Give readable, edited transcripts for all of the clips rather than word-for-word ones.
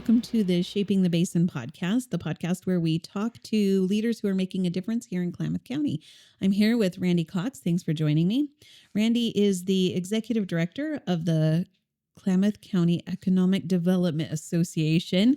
welcome to the Shaping the Basin podcast, the podcast where we talk to leaders who are making a difference here in Klamath County. I'm here with Randy Cox. Thanks for joining me. Randy is the executive director of the Klamath County Economic Development Association,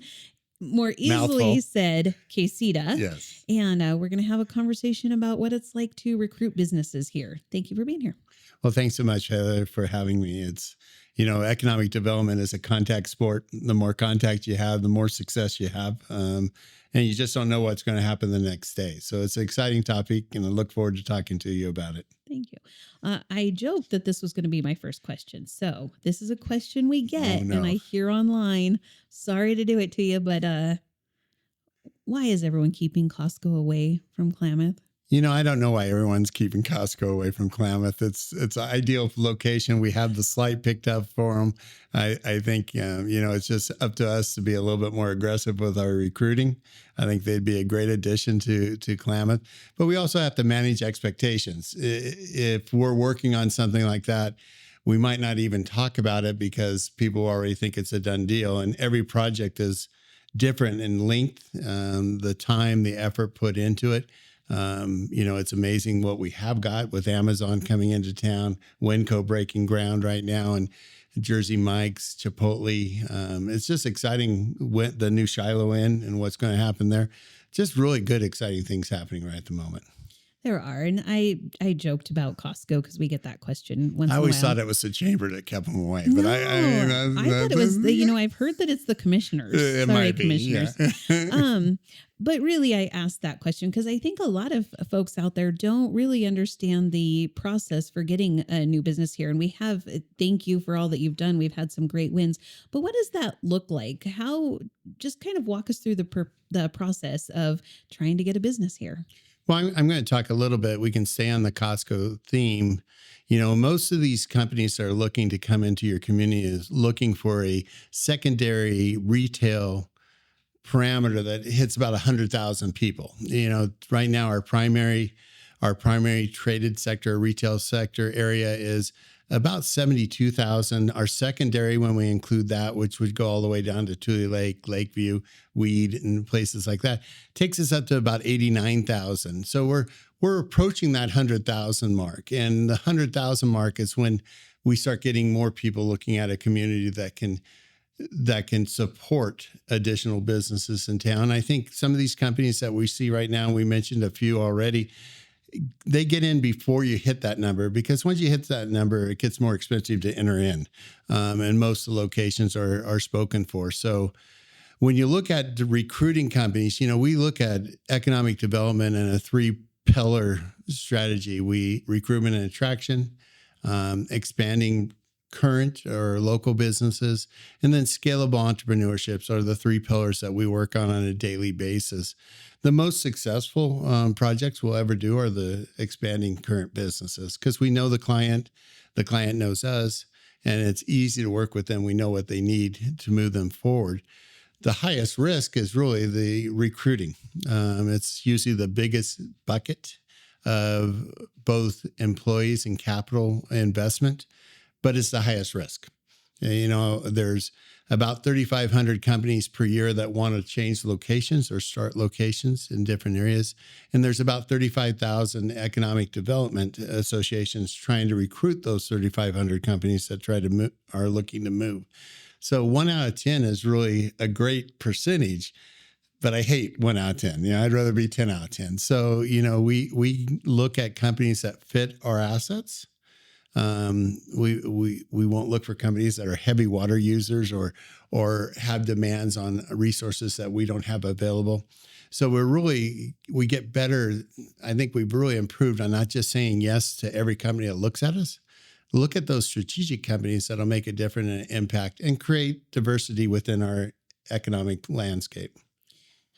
more easily said, KCEDA. Yes. And we're going to have a conversation about what it's like to recruit businesses here. Thank you for being here. Well, thanks so much, Heather, for having me. It's, economic development is a contact sport. The more contact you have, the more success you have. And you just don't know what's going to happen the next day. So it's an exciting topic, and I look forward to talking to you about it. Thank you. I joked that this was going to be my first question. So this is a question we get, and I hear online. Sorry to do it to you, but why is everyone keeping Costco away from Klamath? I don't know why everyone's keeping Costco away from Klamath. It's an ideal location. We have the site picked up for them. I think, it's just up to us to be a little bit more aggressive with our recruiting. I think they'd be a great addition to Klamath. But we also have to manage expectations. If we're working on something like that, we might not even talk about it because people already think it's a done deal. And every project is different in length, the time, the effort put into it. It's amazing what we have got with Amazon coming into town, Winco breaking ground right now, and Jersey Mike's, Chipotle. It's just exciting with the new Shiloh Inn and what's going to happen there. Just really good, exciting things happening right at the moment. There are. And I joked about Costco because we get that question once in a while. I always thought it was the chamber that kept them away. But no, I thought it was, I've heard that it's the commissioners. It might be, commissioners. Yeah. But really, I asked that question because I think a lot of folks out there don't really understand the process for getting a new business here. And we have, thank you for all that you've done. We've had some great wins. But what does that look like? How, just kind of walk us through the process of trying to get a business here. Well, I'm going to talk a little bit. We can stay on the Costco theme. Most of these companies that are looking to come into your community is looking for a secondary retail parameter that hits about 100,000 people. Right now our primary traded sector, retail sector area is about 72,000. Our secondary, when we include that, which would go all the way down to Tule Lake, Lakeview, Weed, and places like that, takes us up to about 89,000. So we're approaching that 100,000 mark. And the 100,000 mark is when we start getting more people looking at a community that can support additional businesses in town. I think some of these companies that we see right now, we mentioned a few already, they get in before you hit that number, because once you hit that number, it gets more expensive to enter in. And most of the locations are spoken for. So when you look at the recruiting companies, we look at economic development in a 3-pillar strategy. Recruitment and attraction, expanding current or local businesses, and then scalable entrepreneurships are the 3 pillars that we work on a daily basis. The most successful projects we'll ever do are the expanding current businesses, because we know the client knows us, and it's easy to work with them. We know what they need to move them forward. The highest risk is really the recruiting. It's usually the biggest bucket of both employees and capital investment, but it's the highest risk. There's about 3,500 companies per year that want to change locations or start locations in different areas. And there's about 35,000 economic development associations trying to recruit those 3,500 companies that are looking to move. So 1 out of 10 is really a great percentage, but I hate 1 out of 10. I'd rather be 10 out of 10. So, we look at companies that fit our assets. We won't look for companies that are heavy water users or have demands on resources that we don't have available. So we get better. I think we've really improved on not just saying yes to every company that looks at us. Look at those strategic companies that'll make a difference and impact and create diversity within our economic landscape.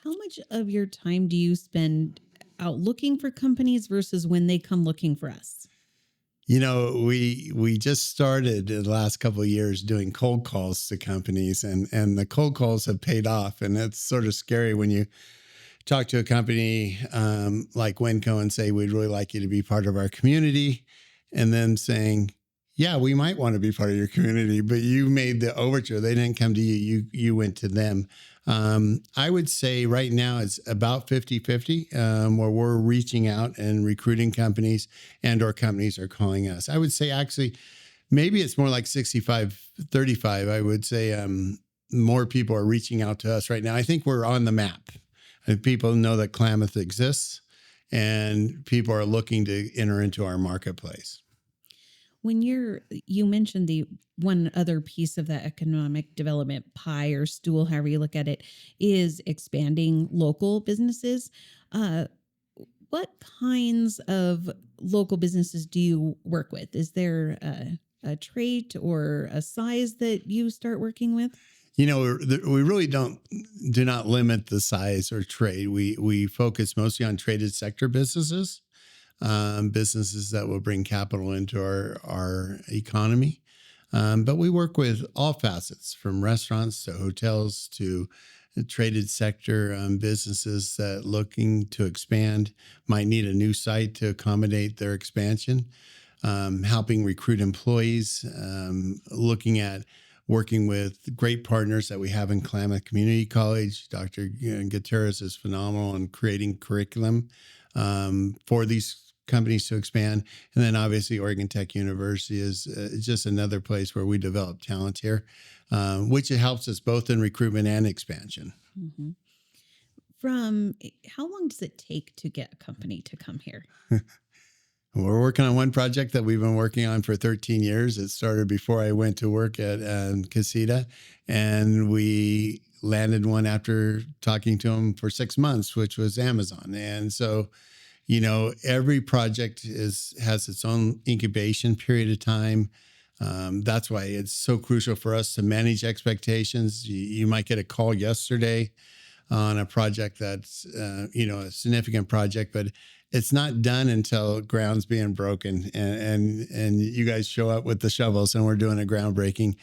How much of your time do you spend out looking for companies versus when they come looking for us? We just started in the last couple of years doing cold calls to companies, and the cold calls have paid off. And it's sort of scary when you talk to a company like Winco and say, we'd really like you to be part of our community. And then saying, Yeah, we might want to be part of your community, but you made the overture. They didn't come to you. You went to them. I would say right now it's about 50-50, where we're reaching out and recruiting companies and or companies are calling us. I would say actually maybe it's more like 65-35. I would say more people are reaching out to us right now. I think we're on the map. And people know that Klamath exists and people are looking to enter into our marketplace. When you mentioned the one other piece of that economic development pie or stool, however you look at it, is expanding local businesses. Uh, what kinds of local businesses do you work with? Is there a trait or a size that you start working with? We really do not limit the size or trade. We focus mostly on traded sector businesses, businesses that will bring capital into our economy. But we work with all facets, from restaurants to hotels to traded sector businesses that looking to expand might need a new site to accommodate their expansion, helping recruit employees, looking at working with great partners that we have in Klamath Community College. Dr. Gutierrez is phenomenal in creating curriculum for these companies to expand. And then obviously Oregon Tech University is just another place where we develop talent here, which it helps us both in recruitment and expansion. Hmm. From how long does it take to get a company to come here? We're working on one project that we've been working on for 13 years. It started before I went to work at Casita, and we landed one after talking to them for 6 months, which was Amazon. And so, every project has its own incubation period of time. That's why it's so crucial for us to manage expectations. You might get a call yesterday on a project that's, a significant project, but it's not done until ground's being broken and you guys show up with the shovels and we're doing a groundbreaking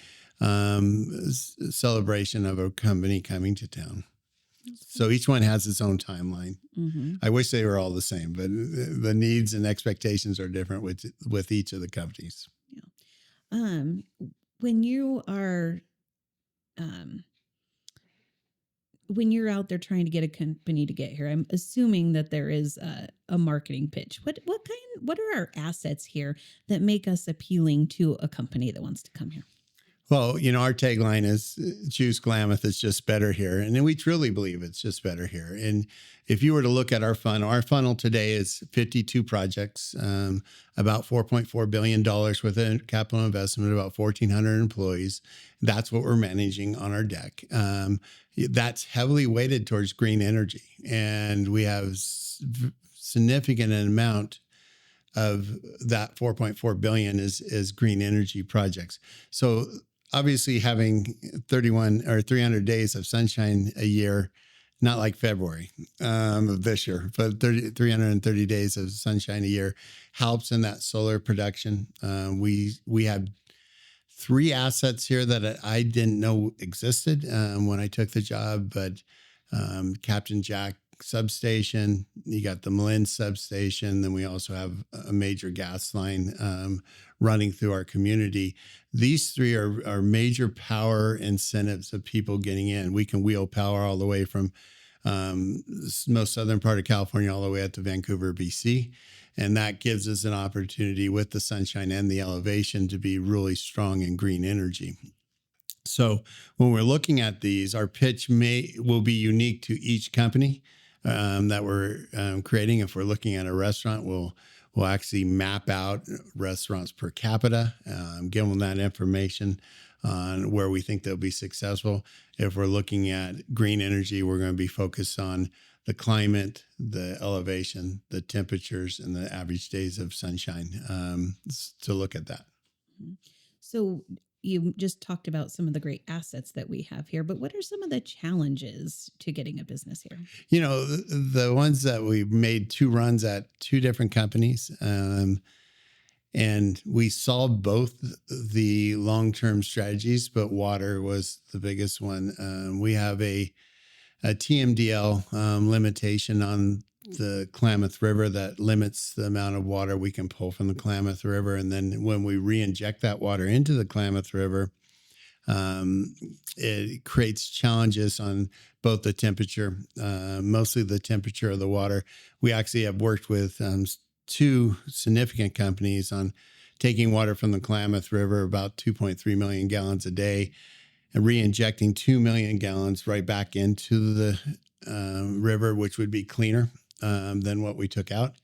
celebration of a company coming to town. So each one has its own timeline. Hmm. I wish they were all the same, but the needs and expectations are different with each of the companies. Yeah. Um, when you are um, when you're out there trying to get a company to get here, I'm assuming that there is a marketing pitch. What are our assets here that make us appealing to a company that wants to come here? Well, our tagline is choose Klamath. It's just better here. And we truly believe it's just better here. And if you were to look at our funnel today is 52 projects, about $4.4 billion with a capital investment, about 1,400 employees. That's what we're managing on our deck. That's heavily weighted towards green energy. And we have significant amount of that 4.4 billion is green energy projects. So obviously having 31 or 300 days of sunshine a year, not like February of this year, but 330 days of sunshine a year helps in that solar production. We have 3 assets here that I didn't know existed when I took the job, but Captain Jack substation, you got the Malin substation, then we also have a major gas line running through our community. These 3 are major power incentives of people getting in. We can wheel power all the way from most southern part of California all the way up to Vancouver, BC. And that gives us an opportunity with the sunshine and the elevation to be really strong in green energy. So when we're looking at these, our pitch will be unique to each company that we're creating. If we're looking at a restaurant, we'll actually map out restaurants per capita, give them that information on where we think they'll be successful. If we're looking at green energy, we're going to be focused on the climate, the elevation, the temperatures, and the average days of sunshine to look at that. So you just talked about some of the great assets that we have here, but what are some of the challenges to getting a business here? The ones that we made 2 runs at 2 different companies, and we solved both the long-term strategies, but water was the biggest one. We have a TMDL limitation on the Klamath River that limits the amount of water we can pull from the Klamath River. And then when we re-inject that water into the Klamath River, um, it creates challenges on both the temperature, mostly the temperature of the water. We actually have worked with two significant companies on taking water from the Klamath River, about 2.3 million gallons a day, and re-injecting 2 million gallons right back into the river, which would be cleaner than what we took out.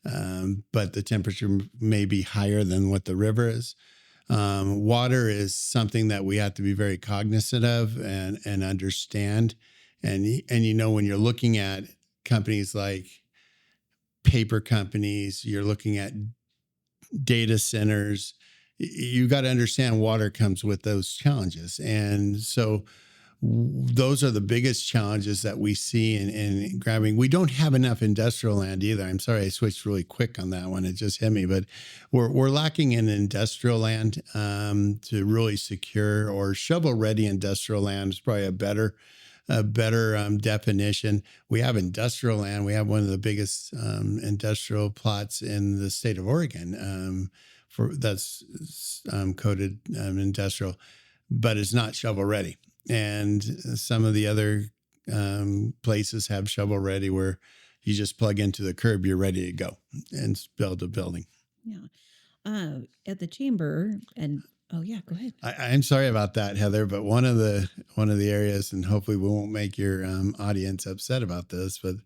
But the temperature may be higher than what the river is. Water is something that we have to be very cognizant of and understand. And when you're looking at companies like paper companies, you're looking at data centers, you got to understand water comes with those challenges. And so those are the biggest challenges that we see in grabbing. We don't have enough industrial land either. I'm sorry, I switched really quick on that one. It just hit me, but we're lacking in industrial land to really secure, or shovel-ready industrial land is probably a better definition. We have industrial land. We have one of the biggest industrial plots in the state of Oregon that's coded industrial, but it's not shovel ready. And some of the other places have shovel ready, where you just plug into the curb, you're ready to go and build a building. Yeah. At the chamber, and oh yeah, go ahead. I'm sorry about that, Heather, but one of the areas, and hopefully we won't make your audience upset about this, but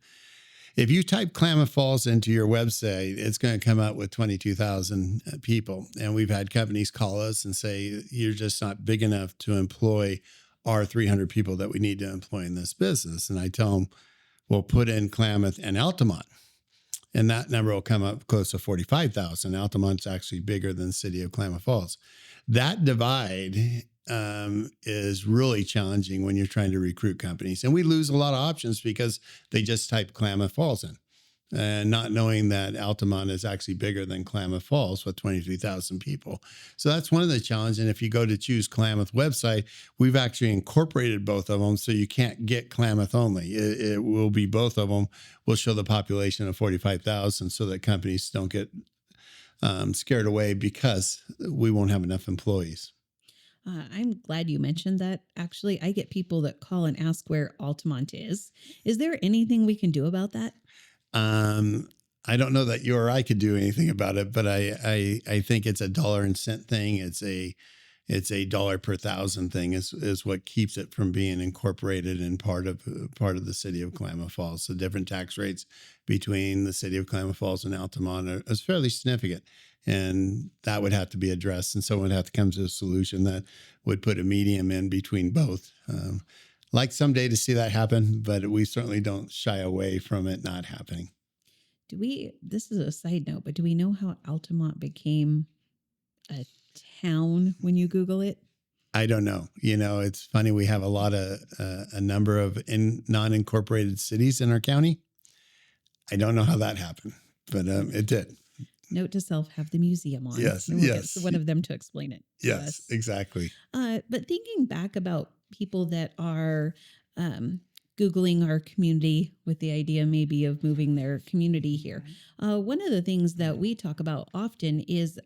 if you type Klamath Falls into your website, it's going to come up with 22,000 people. And we've had companies call us and say, you're just not big enough to employ our 300 people that we need to employ in this business. And I tell them, we'll put in Klamath and Altamont, and that number will come up close to 45,000. Altamont's actually bigger than the city of Klamath Falls. That divide is really challenging when you're trying to recruit companies. And we lose a lot of options because they just type Klamath Falls in, and not knowing that Altamont is actually bigger than Klamath Falls with 23,000 people. So that's one of the challenges. And if you go to Choose Klamath website, we've actually incorporated both of them, so you can't get Klamath only. It will be both of them. We'll show the population of 45,000 so that companies don't get scared away because we won't have enough employees. I'm glad you mentioned that. Actually, I get people that call and ask where Altamont is. Is there anything we can do about that? I don't know that you or I could do anything about it, but I think it's a dollar and cent thing. It's a dollar per thousand thing is what keeps it from being incorporated in part of the city of Klamath Falls. The different tax rates between the city of Klamath Falls and Altamont is fairly significant, and that would have to be addressed. And someone would have to come to a solution that would put a medium in between both. Like someday to see that happen, but we certainly don't shy away from it not happening. This is a side note, but do we know how Altamont became a town when you Google it? I don't know. It's funny. We have a number of non-incorporated cities in our county. I don't know how that happened, but it did. Note to self, have the museum on. Yes, And we'll yes. get one of them to explain it. to Yes, us. exactly. But thinking back about people that are Googling our community with the idea maybe of moving their community here. One of the things that we talk about often is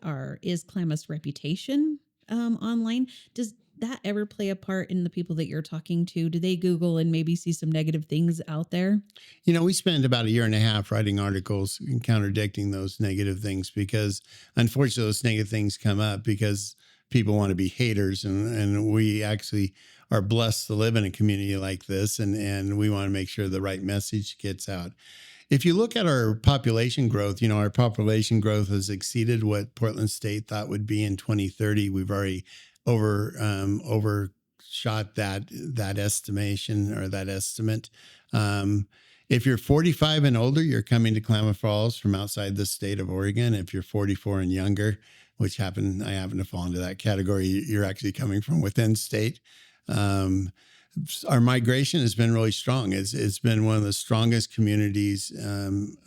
Klamath's reputation online. Does that ever play a part in the people that you're talking to? Do they Google and maybe see some negative things out there? We spent about a year and a half writing articles and contradicting those negative things, because unfortunately those negative things come up because people want to be haters, and we actually are blessed to live in a community like this, and we want to make sure the right message gets out. If you look at our population growth, our population growth has exceeded what Portland State thought would be in 2030. We've already overshot that estimation, or that estimate. If you're 45 and older, you're coming to Klamath Falls from outside the state of Oregon. If you're 44 and younger, I happen to fall into that category, you're actually coming from within state. Our migration has been really strong. It's been one of the strongest communities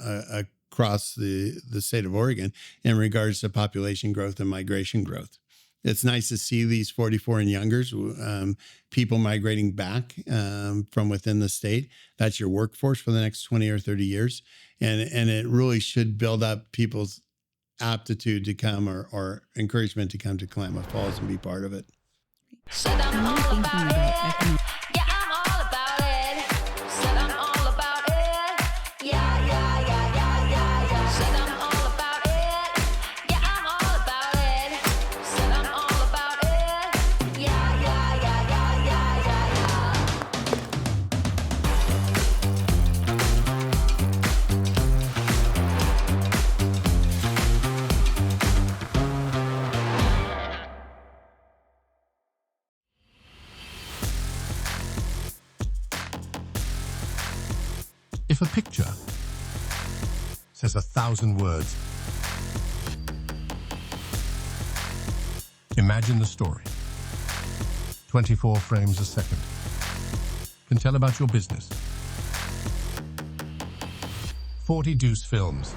across the state of Oregon in regards to population growth and migration growth. It's nice to see these 44 and youngers, people migrating back from within the state. That's your workforce for the next 20 or 30 years. And it really should build up people's aptitude to come or encouragement to come to Klamath Falls and be part of it. Said I'm When you're all thinking about about it. economic, Yeah, I'm all about it. Said I'm all about it. Yeah, yeah, yeah, yeah, yeah, yeah. Said I'm all about it. Yeah, I'm all about it. Said I'm all about it. Yeah, yeah, yeah, yeah, yeah, yeah, yeah. If a picture says 1,000 words, imagine the story. 24 frames a second. Can tell about your business. 40 Deuce Films.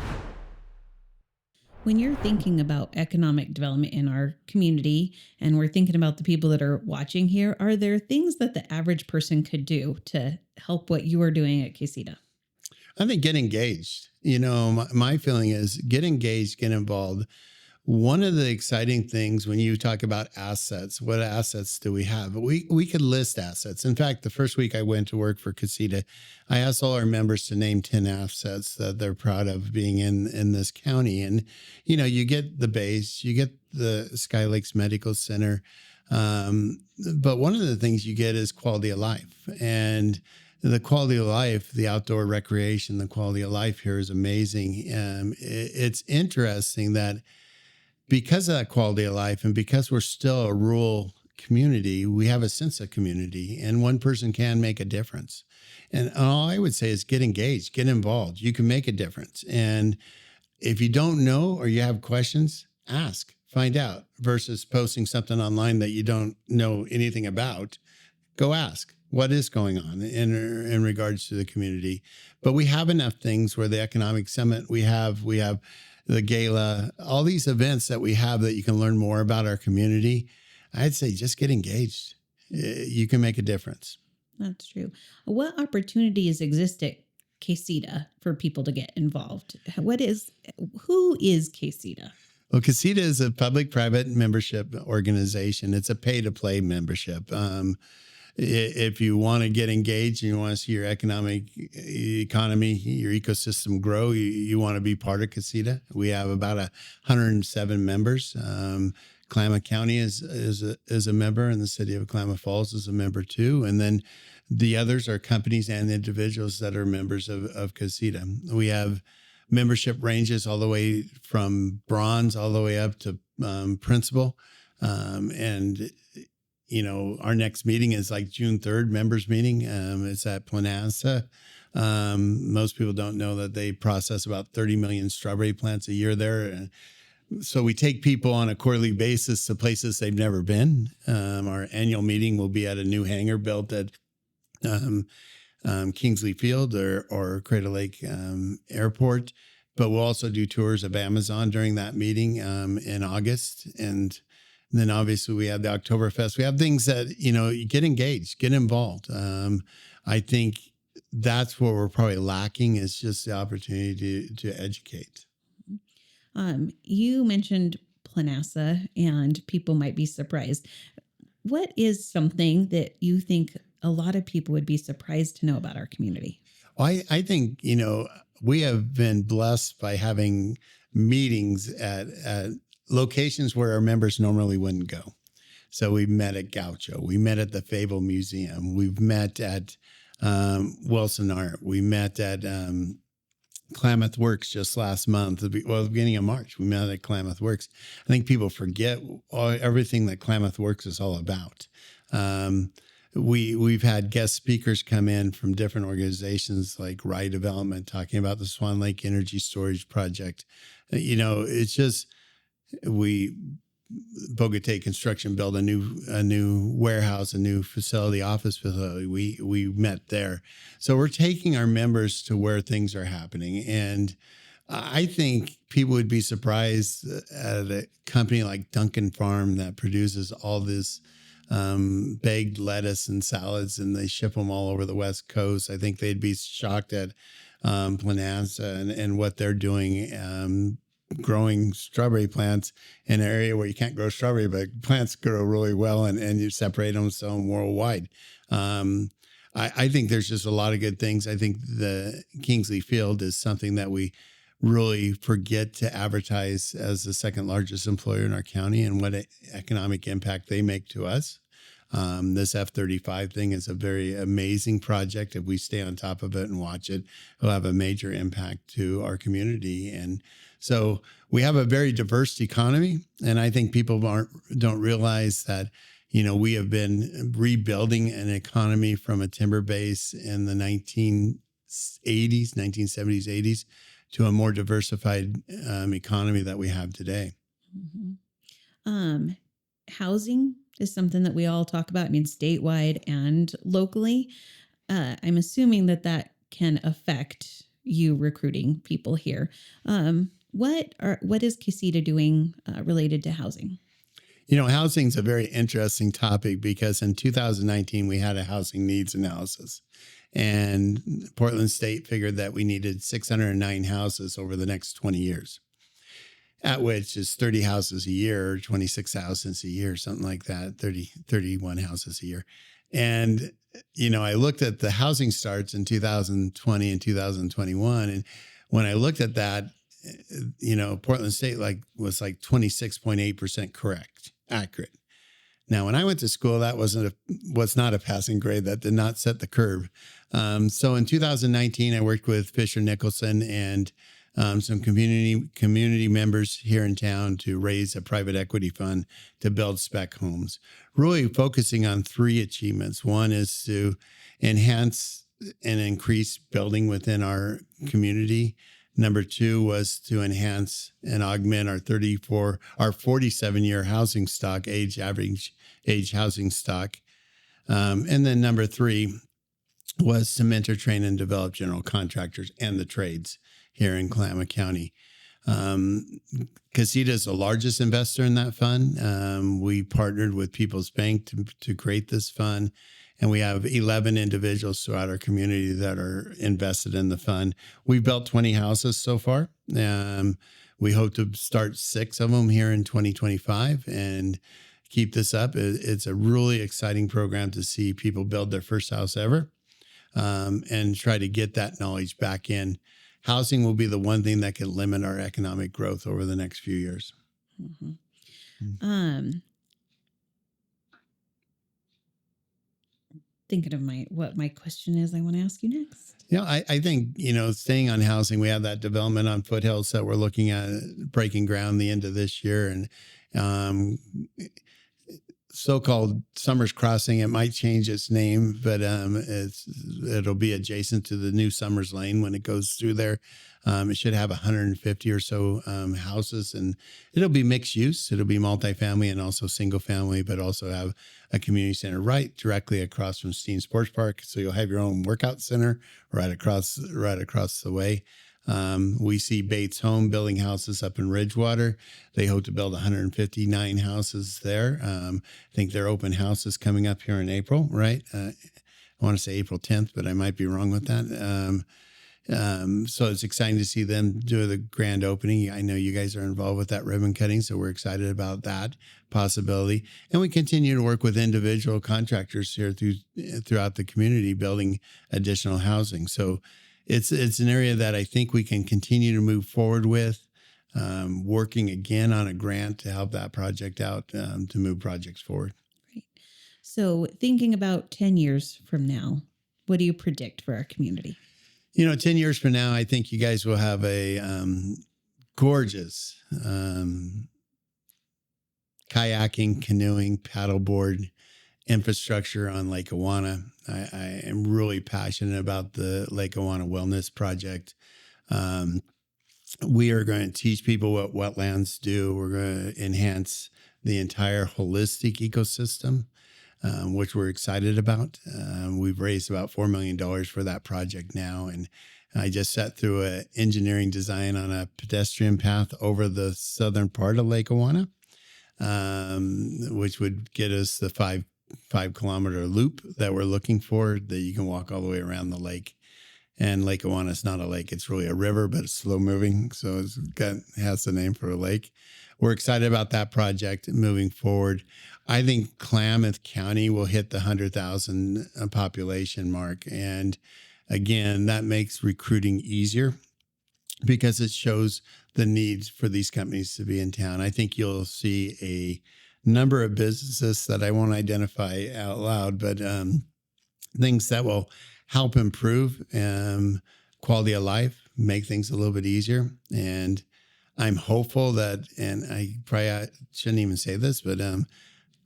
when you're thinking about economic development in our community and we're thinking about the people that are watching here, are there things that the average person could do to help what you are doing at Quesita? I think get engaged. You know, my feeling is get engaged, get involved. One of the exciting things when you talk about assets, what assets do we have? We could list assets. In fact, the first week I went to work for Quesita, I asked all our members to name 10 assets that they're proud of being in this county. And, you know, you get the base, you get the Sky Lakes Medical Center. But one of the things you get is quality of life. And the quality of life, the outdoor recreation, the quality of life here is amazing. It's interesting that because of that quality of life and because we're still a rural community, we have a sense of community and one person can make a difference. And all I would say is get engaged, get involved. You can make a difference. And if you don't know or you have questions, ask, find out versus posting something online that you don't know anything about. Go ask what is going on in regards to the community. But we have enough things where the Economic Summit, we have the gala, all these events that we have that you can learn more about our community. I'd say just get engaged. You can make a difference. That's true. What opportunities exist at Quesita for people to get involved? Who is Quesita? Well, Quesita is a public-private membership organization. It's a pay-to-play membership. If you want to get engaged and you want to see your economy, your ecosystem grow, you want to be part of Quesita. We have about 107 members. Klamath County is a member, and the city of Klamath Falls is a member too. And then the others are companies and individuals that are members of Quesita. We have membership ranges all the way from bronze all the way up to principal. And you know, our next meeting is like June 3rd, members meeting. It's at Planasa. Most people don't know that they process about 30 million strawberry plants a year there. So we take people on a quarterly basis to places they've never been. Our annual meeting will be at a new hangar built at Kingsley Field or Crater Lake Airport. But we'll also do tours of Amazon during that meeting in August. And then obviously we have the Oktoberfest. We have things that, you know, you get engaged, get involved. I think that's what we're probably lacking is just the opportunity to educate. You mentioned Planasa and people might be surprised. What is something that you think a lot of people would be surprised to know about our community? I think, you know, we have been blessed by having meetings at locations where our members normally wouldn't go. So we met at Gaucho. We met at the Fable Museum. We've met at Wilson Art. We met at Klamath Works just last month. The beginning of March, we met at Klamath Works. I think people forget everything that Klamath Works is all about. We've had guest speakers come in from different organizations like Rye Development talking about the Swan Lake Energy Storage Project. You know, it's just Bogate Construction built a new warehouse, a new office facility. We met there. So we're taking our members to where things are happening. And I think people would be surprised at a company like Duncan Farm that produces all this baked lettuce and salads, and they ship them all over the West Coast. I think they'd be shocked at Plananza and what they're doing, growing strawberry plants in an area where you can't grow strawberry, but plants grow really well, and you separate them, sell them worldwide. I think there's just a lot of good things. I think the Kingsley Field is something that we really forget to advertise as the second largest employer in our county and what economic impact they make to us. This F-35 thing is a very amazing project. If we stay on top of it and watch it, it'll have a major impact to our community. And so we have a very diverse economy. And I think people don't realize that, we have been rebuilding an economy from a timber base in the 1970s, 80s, to a more diversified economy that we have today. Mm-hmm. Housing is something that we all talk about. I mean, statewide and locally. I'm assuming that can affect you recruiting people here. What is Casita doing related to housing? Housing is a very interesting topic because in 2019, we had a housing needs analysis. And Portland State figured that we needed 609 houses over the next 20 years, at which is 30 houses a year, 26 houses a year, something like that, 31 houses a year. And, I looked at the housing starts in 2020 and 2021. And when I looked at that, Portland State was 26.8% accurate. Now, when I went to school, that was not a passing grade. That did not set the curve. So in 2019, I worked with Fisher Nicholson and some community members here in town to raise a private equity fund to build spec homes, really focusing on 3 achievements. One is to enhance and increase building within our community. Number 2 was to enhance and augment our 47-year housing stock, average age housing stock. And then number 3 was to mentor, train, and develop general contractors and the trades here in Klamath County. Casita is the largest investor in that fund. We partnered with People's Bank to create this fund. And we have 11 individuals throughout our community that are invested in the fund. We've built 20 houses so far. We hope to start 6 of them here in 2025 and keep this up. It's a really exciting program to see people build their first house ever and try to get that knowledge back in. Housing will be the one thing that can limit our economic growth over the next few years. Mm-hmm. Thinking of what my question is I want to ask you next. I think, staying on housing, we have that development on Foothills that we're looking at breaking ground the end of this year. And so-called Summers Crossing, it might change its name, but it'll be adjacent to the new Summers Lane when it goes through there. It should have 150 or so houses, and it'll be mixed use. It'll be multifamily and also single family, but also have a community center right directly across from Steen Sports Park. So you'll have your own workout center right across the way. We see Bates Home building houses up in Ridgewater. They hope to build 159 houses there. I think their open house is coming up here in April, right? I want to say April 10th, but I might be wrong with that. So it's exciting to see them do the grand opening. I know you guys are involved with that ribbon cutting, so we're excited about that possibility. And we continue to work with individual contractors here throughout the community building additional housing. So it's an area that I think we can continue to move forward with, working again on a grant to help that project out, to move projects forward. Great. So thinking about 10 years from now, what do you predict for our community? 10 years from now, I think you guys will have a gorgeous kayaking, canoeing, paddleboard infrastructure on Lake Awana. I am really passionate about the Lake Awana Wellness Project. We are going to teach people what wetlands do. We're going to enhance the entire holistic ecosystem, which we're excited about. We've raised about $4 million for that project now, and I just sat through a engineering design on a pedestrian path over the southern part of Lake Owana, which would get us the 5 kilometer loop that we're looking for, that you can walk all the way around the lake. And Lake Owana is not a lake; it's really a river, but it's slow moving, so it has the name for a lake. We're excited about that project moving forward. I think Klamath County will hit the 100,000 population mark, and again, that makes recruiting easier because it shows the needs for these companies to be in town. I think you'll see a number of businesses that I won't identify out loud, but things that will help improve quality of life, make things a little bit easier. And I'm hopeful that, and I probably shouldn't even say this, but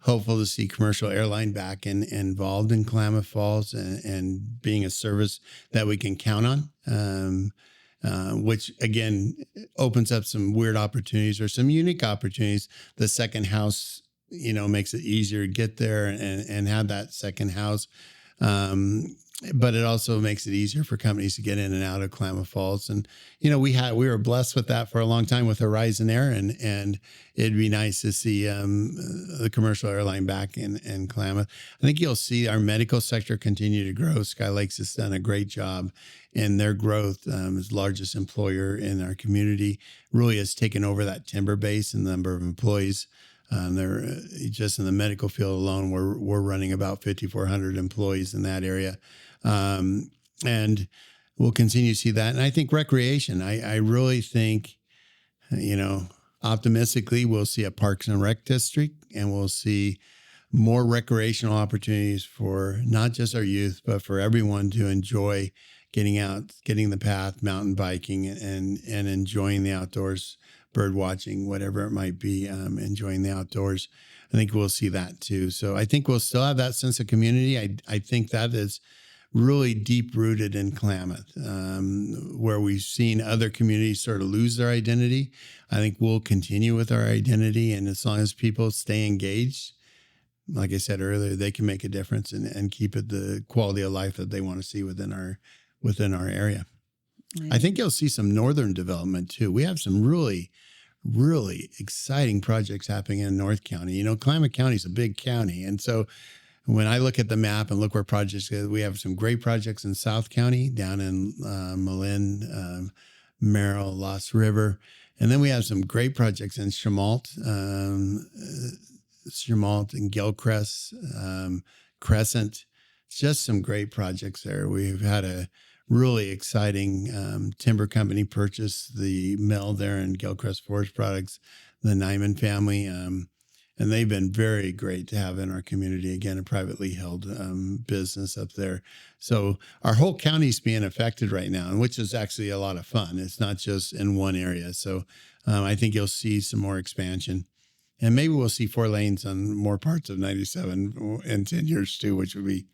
hopeful to see commercial airline back involved in Klamath Falls and being a service that we can count on, which again opens up some weird opportunities or some unique opportunities. The second house, makes it easier to get there and have that second house. But it also makes it easier for companies to get in and out of Klamath Falls. And, we were blessed with that for a long time with Horizon Air, and it'd be nice to see the commercial airline back in Klamath. I think you'll see our medical sector continue to grow. Sky Lakes has done a great job in their growth. As largest employer in our community, really has taken over that timber base and the number of employees. They're just in the medical field alone, we're running about 5,400 employees in that area. And we'll continue to see that. And I think recreation, I really think, optimistically, we'll see a Parks and Rec district, and we'll see more recreational opportunities for not just our youth, but for everyone to enjoy getting out, getting the path, mountain biking, and enjoying the outdoors, bird watching, whatever it might be, enjoying the outdoors. I think we'll see that too. So I think we'll still have that sense of community. I think that is really deep rooted in Klamath, where we've seen other communities sort of lose their identity. I think we'll continue with our identity. And as long as people stay engaged, like I said earlier, they can make a difference and keep it the quality of life that they want to see within our area. I think you'll see some northern development too. We have some really, really exciting projects happening in North County. Klamath County is a big county. And so when I look at the map and look where projects go, we have some great projects in South County, down in Malin, Merrill, Lost River. And then we have some great projects in Chemult and Gilcrest, Crescent. Just some great projects there. We've had a really exciting timber company purchase the mill there in Gilcrest Forest Products, the Nyman family. And they've been very great to have in our community. Again, a privately held business up there. So our whole county's being affected right now, and which is actually a lot of fun. It's not just in one area. So I think you'll see some more expansion. And maybe we'll see 4 lanes on more parts of 97 in 10 years too, which would be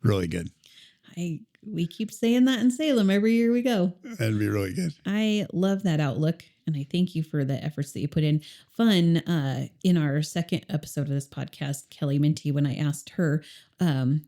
really good. We keep saying that in Salem every year we go. That'd be really good. I love that outlook, and I thank you for the efforts that you put in. Fun, in our second episode of this podcast, Kelly Minty, when I asked her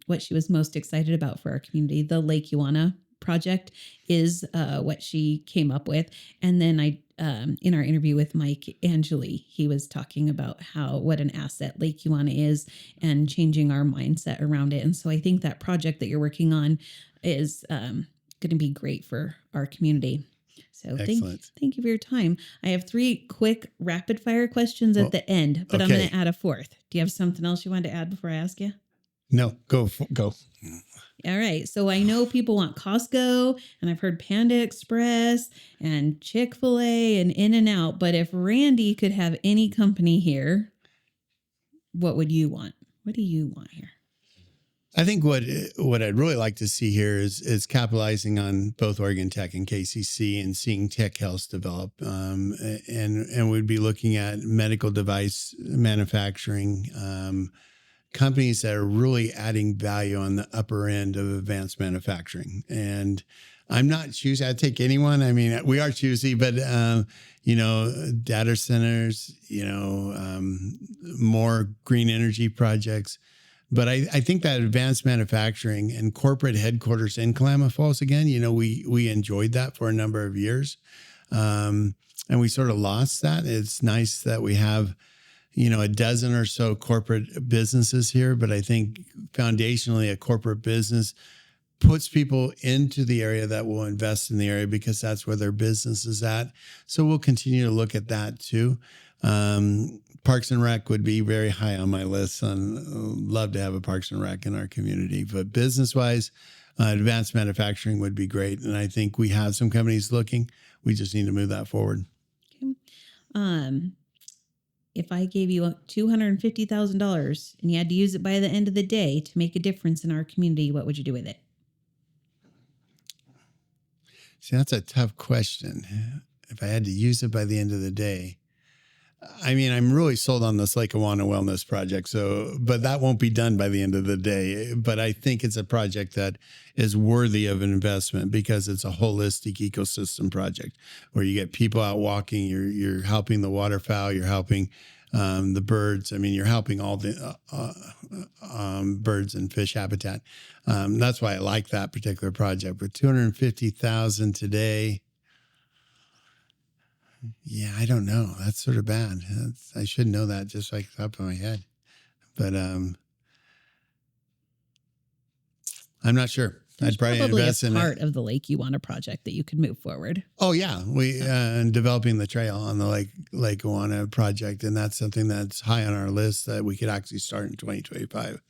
what she was most excited about for our community, the Lake Ewana project is what she came up with. And then in our interview with Mike Angeli, he was talking about what an asset Lake Ewana is and changing our mindset around it. And so I think that project that you're working on is going to be great for our community. So thank you for your time. I have 3 quick rapid fire questions at the end, but okay. I'm going to add a 4th. Do you have something else you wanted to add before I ask you? No, go. All right. So I know people want Costco, and I've heard Panda Express and Chick-fil-A and In-N-Out. But if Randy could have any company here, what would you want? What do you want here? I think what I'd really like to see here is capitalizing on both Oregon Tech and KCC and seeing tech health develop. And we'd be looking at medical device manufacturing, companies that are really adding value on the upper end of advanced manufacturing. And I'm not choosy. I'd take anyone. I mean, we are choosy, but, data centers, more green energy projects, But I think that advanced manufacturing and corporate headquarters in Klamath Falls, again, we enjoyed that for a number of years. And we sort of lost that. It's nice that we have, a dozen or so corporate businesses here, but I think foundationally a corporate business puts people into the area that will invest in the area because that's where their business is at. So we'll continue to look at that too. Parks and Rec would be very high on my list. Love to have a Parks and Rec in our community, but business-wise, advanced manufacturing would be great. And I think we have some companies looking. We just need to move that forward. Okay. If I gave you $250,000 and you had to use it by the end of the day to make a difference in our community, what would you do with it? See, that's a tough question. If I had to use it by the end of the day, I mean, I'm really sold on this Lake Awana Wellness project. But that won't be done by the end of the day. But I think it's a project that is worthy of an investment because it's a holistic ecosystem project where you get people out walking, you're helping the waterfowl, you're helping the birds. I mean, you're helping all the birds and fish habitat. That's why I like that particular project. But $250,000 today. Yeah, I don't know. That's sort of bad. I should know that just like the top of my head. But I'm not sure. There's I'd probably probably invest a in part it. of the Lake Ewana project that you could move forward. Oh yeah, we and developing the trail on the Lake Awana project, and that's something that's high on our list that we could actually start in 2025.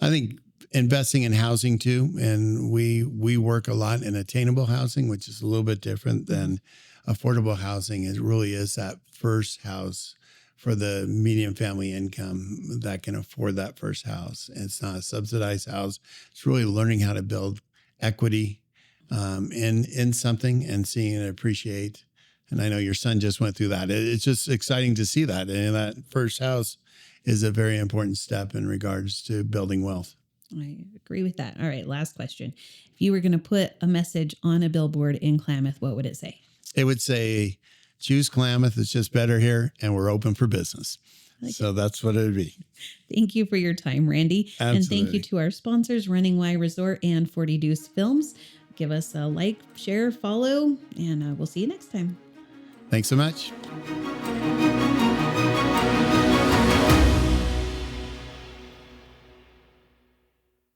I think investing in housing too, and we work a lot in attainable housing, which is a little bit different than affordable housing. It really is that first house for the median family income that can afford that first house. It's not a subsidized house. It's really learning how to build equity in something and seeing it appreciate. And I know your son just went through that. It's just exciting to see that. And that first house is a very important step in regards to building wealth. I agree with that. All right, last question. If you were going to put a message on a billboard in Klamath, what would it say? It would say, choose Klamath. It's just better here, and we're open for business. So that's what it would be. Thank you for your time, Randy. Absolutely. And thank you to our sponsors, Running Y Resort and 40 Deuce Films. Give us a like, share, follow, and we'll see you next time. Thanks so much.